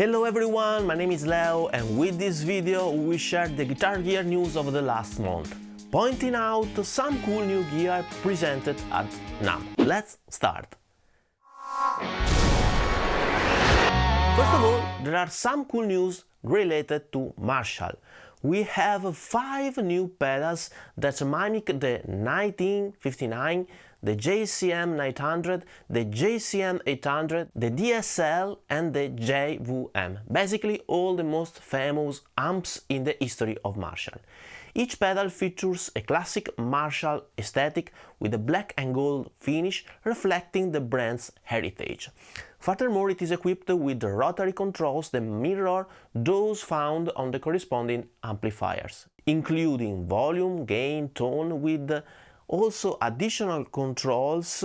Hello everyone, my name is Leo and with this video we share the guitar gear news of the last month, pointing out some cool new gear presented at NAMM. Let's start! First of all, there are some cool news related to Marshall. We have 5 new pedals that mimic the 1959, the JCM 900, the JCM 800, the DSL and the JVM, basically all the most famous amps in the history of Marshall. Each pedal features a classic Marshall aesthetic with a black and gold finish reflecting the brand's heritage. Furthermore, it is equipped with rotary controls that mirror those found on the corresponding amplifiers, including volume, gain, tone, with also additional controls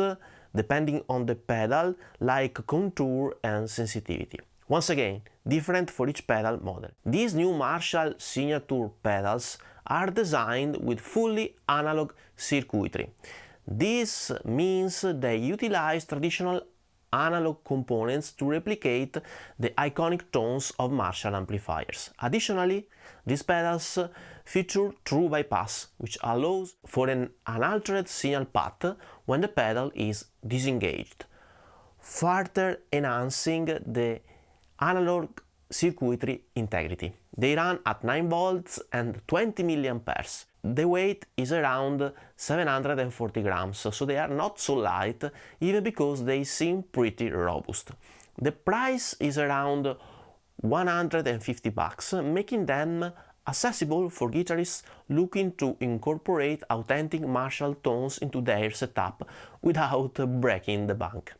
depending on the pedal, like contour and sensitivity. Once again, different for each pedal model. These new Marshall signature pedals are designed with fully analog circuitry. This means they utilize traditional analog components to replicate the iconic tones of Marshall amplifiers. Additionally, these pedals feature true bypass, which allows for an unaltered signal path when the pedal is disengaged, further enhancing the analog circuitry integrity. They run at 9 volts and 20 milliamperes. The weight is around 740 grams, so they are not so light, even because they seem pretty robust. The price is around $150, making them accessible for guitarists looking to incorporate authentic Marshall tones into their setup without breaking the bank.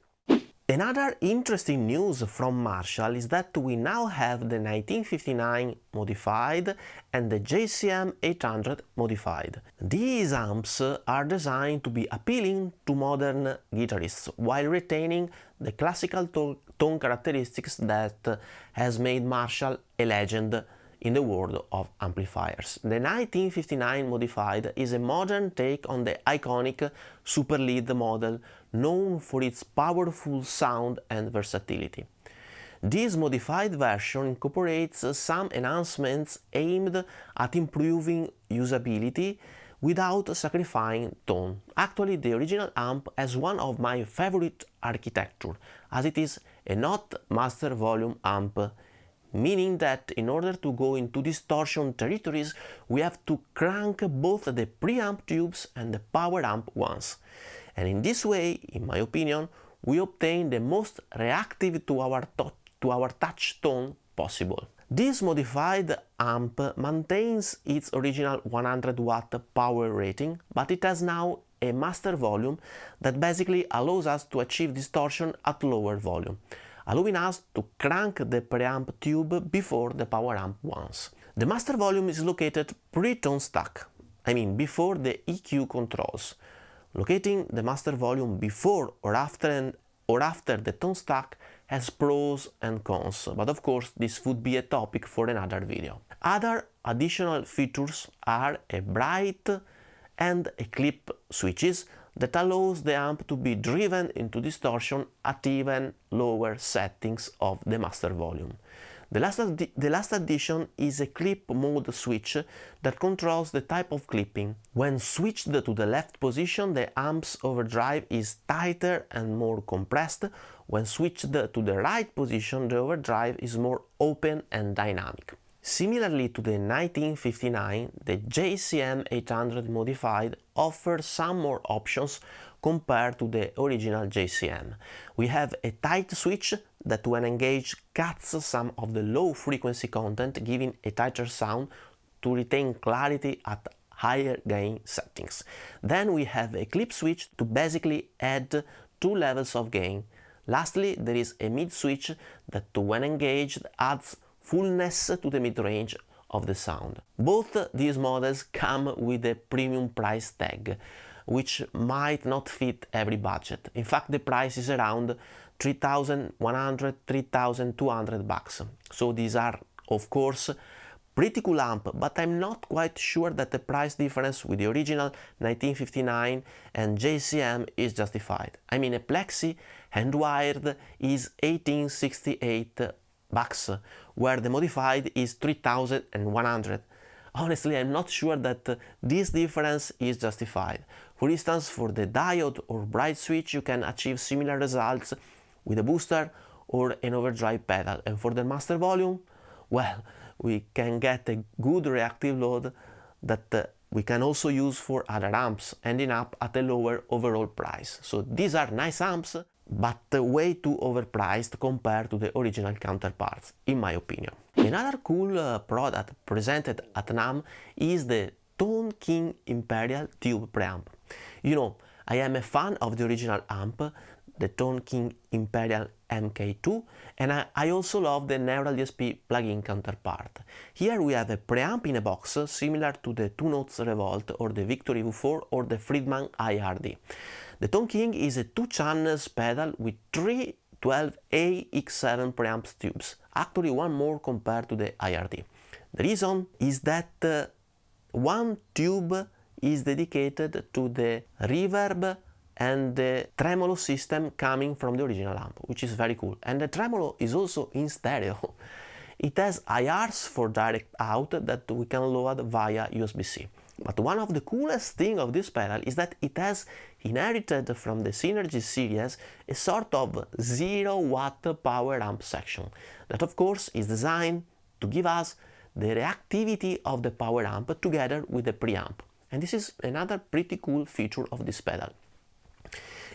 Another interesting news from Marshall is that we now have the 1959 modified and the JCM 800 modified. These amps are designed to be appealing to modern guitarists while retaining the classical tone characteristics that has made Marshall a legend in the world of amplifiers. The 1959 modified is a modern take on the iconic Super Lead model, known for its powerful sound and versatility. This modified version incorporates some enhancements aimed at improving usability without sacrificing tone. Actually, the original amp has one of my favorite architecture, as it is a not master volume amp, meaning that in order to go into distortion territories we have to crank both the preamp tubes and the power amp once. And in this way, in my opinion, we obtain the most reactive to our touch tone possible. This modified amp maintains its original 100 watt power rating, but it has now a master volume that basically allows us to achieve distortion at lower volume, allowing us to crank the preamp tube before the power amp once. The master volume is located pre-tone stack, before the EQ controls. Locating the master volume before or after the tone stack has pros and cons, but of course this would be a topic for another video. Other additional features are a bright and a clip switches that allows the amp to be driven into distortion at even lower settings of the master volume. The last addition is a clip mode switch that controls the type of clipping. When switched to the left position, the amp's overdrive is tighter and more compressed. When switched to the right position, the overdrive is more open and dynamic. Similarly to the 1959, the JCM 800 modified offers some more options compared to the original JCM. We have a tight switch that, when engaged, cuts some of the low frequency content, giving a tighter sound to retain clarity at higher gain settings. Then we have a clip switch to basically add 2 levels of gain. Lastly, there is a mid switch that, when engaged, adds fullness to the mid-range of the sound. Both these models come with a premium price tag, which might not fit every budget. In fact, the price is around $3,100, $3,200. So these are, of course, pretty cool amp, but I'm not quite sure that the price difference with the original 1959 and JCM is justified. A Plexi hand-wired is $1,868 bucks, where the modified is 3,100. Honestly, I'm not sure that this difference is justified. For instance, for the diode or bright switch you can achieve similar results with a booster or an overdrive pedal, and for the master volume, well, we can get a good reactive load that we can also use for other amps, ending up at a lower overall price. So these are nice amps, but way too overpriced compared to the original counterparts, in my opinion. Another cool product presented at NAMM is the King Tube Preamp. You know, I am a fan of the original amp, the King MK2, and I also love the Neural DSP plug-in counterpart. Here we have a preamp in a box similar to the Two Notes Revolt or the Victory V4 or the Friedman IRD. The King is a 2-channel pedal with 3 12A-X7 preamp tubes, actually one more compared to the IRD. The reason is that one tube is dedicated to the reverb and the tremolo system coming from the original amp, which is very cool. And the tremolo is also in stereo. It has IRs for direct out that we can load via USB-C. But one of the coolest things of this pedal is that it has inherited from the Synergy series a sort of 0-watt power amp section that of course is designed to give us the reactivity of the power amp together with the preamp. And this is another pretty cool feature of this pedal.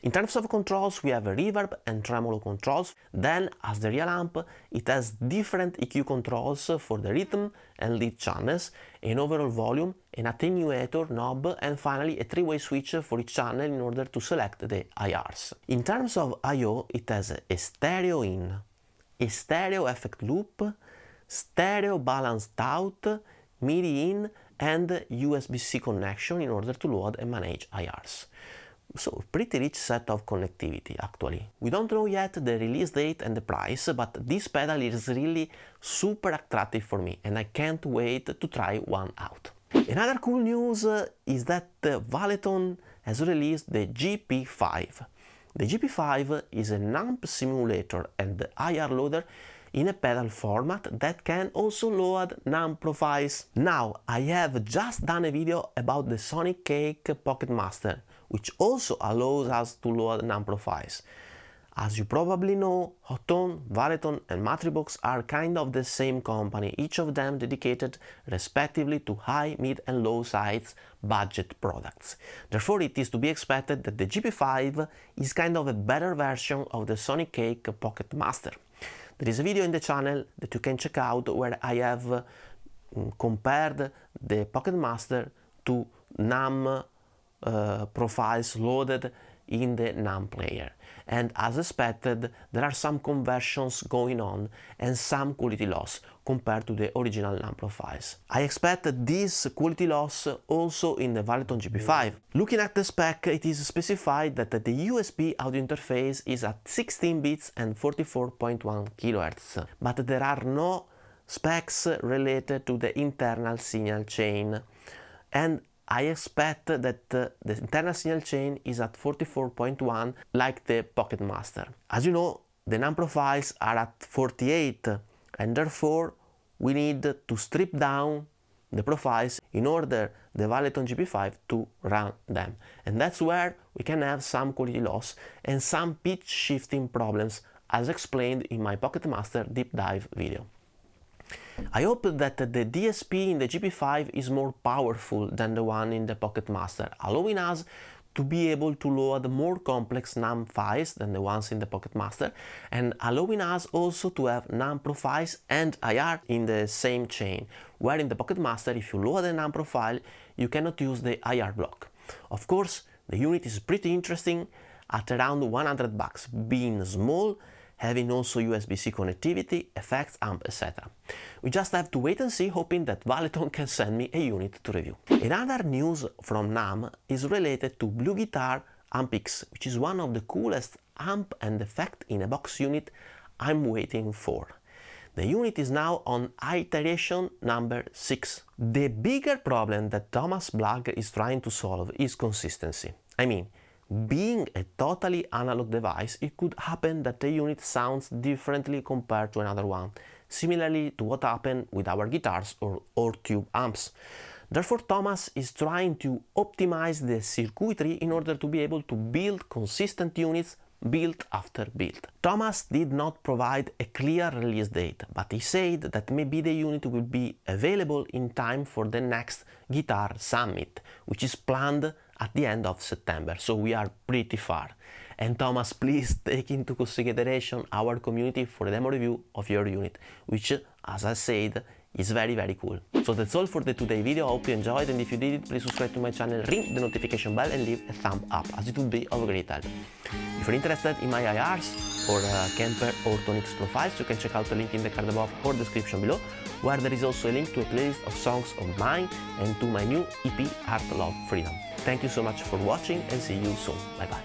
In terms of controls, we have reverb and tremolo controls. Then, as the real amp, it has different EQ controls for the rhythm and lead channels, an overall volume, an attenuator knob, and finally a 3-way switch for each channel in order to select the IRs. In terms of I/O, it has a stereo in, a stereo effect loop, stereo balanced out, MIDI in, and USB-C connection in order to load and manage IRs. So, pretty rich set of connectivity actually. We don't know yet the release date and the price, but this pedal is really super attractive for me and I can't wait to try one out. Another cool news is that Valeton has released the GP-5. The GP-5 is an amp simulator and IR loader in a pedal format that can also load NAMM profiles. Now, I have just done a video about the Sonic Cake Pocket Master, which also allows us to load NAMM profiles. As you probably know, Hotone, Valeton and Matribox are kind of the same company, each of them dedicated respectively to high, mid and low size budget products. Therefore, it is to be expected that the GP-5 is kind of a better version of the Sonic Cake Pocket Master. There is a video in the channel that you can check out where I have compared the Pocket Master to NAMM profiles loaded in the NAMM player. And as expected, there are some conversions going on and some quality loss compared to the original NAMM profiles. I expect this quality loss also in the Valeton GP-5. Looking at the spec, it is specified that the USB audio interface is at 16 bits and 44.1 kHz, but there are no specs related to the internal signal chain. And I expect that the internal signal chain is at 44.1 like the Pocket Master. As you know, the NAMM profiles are at 48 and therefore we need to strip down the profiles in order the Valeton GP-5 to run them. And that's where we can have some quality loss and some pitch shifting problems as explained in my Pocket Master deep dive video. I hope that the DSP in the GP-5 is more powerful than the one in the Pocket Master, allowing us to be able to load more complex NAMM files than the ones in the Pocket Master, and allowing us also to have NAMM profiles and IR in the same chain, where in the Pocket Master, if you load a NAMM profile, you cannot use the IR block. Of course, the unit is pretty interesting at around 100 bucks, being small, having also USB-C connectivity, effects, amp, etc. We just have to wait and see, hoping that Valeton can send me a unit to review. Another news from NAMM is related to BluGuitar AmpX, which is one of the coolest amp and effect in a box unit I'm waiting for. The unit is now on iteration number 6. The bigger problem that Thomas Blagg is trying to solve is consistency. I mean, being a totally analog device, it could happen that a unit sounds differently compared to another one, similarly to what happened with our guitars or tube amps. Therefore, Thomas is trying to optimize the circuitry in order to be able to build consistent units build after build. Thomas did not provide a clear release date, but he said that maybe the unit will be available in time for the next Guitar Summit, which is planned at the end of September, so we are pretty far. And Thomas, please take into consideration our community for a demo review of your unit, which, as I said, is very cool. So that's all for the today video. I hope you enjoyed, and if you did, please subscribe to my channel, ring the notification bell and leave a thumb up, as it would be of great help. If you're interested in my IRs or Kemper or Tonix profiles, you can check out the link in the card above or description below, where there is also a link to a playlist of songs of mine and to my new EP Art Love Freedom. Thank you so much for watching and see you soon. Bye bye.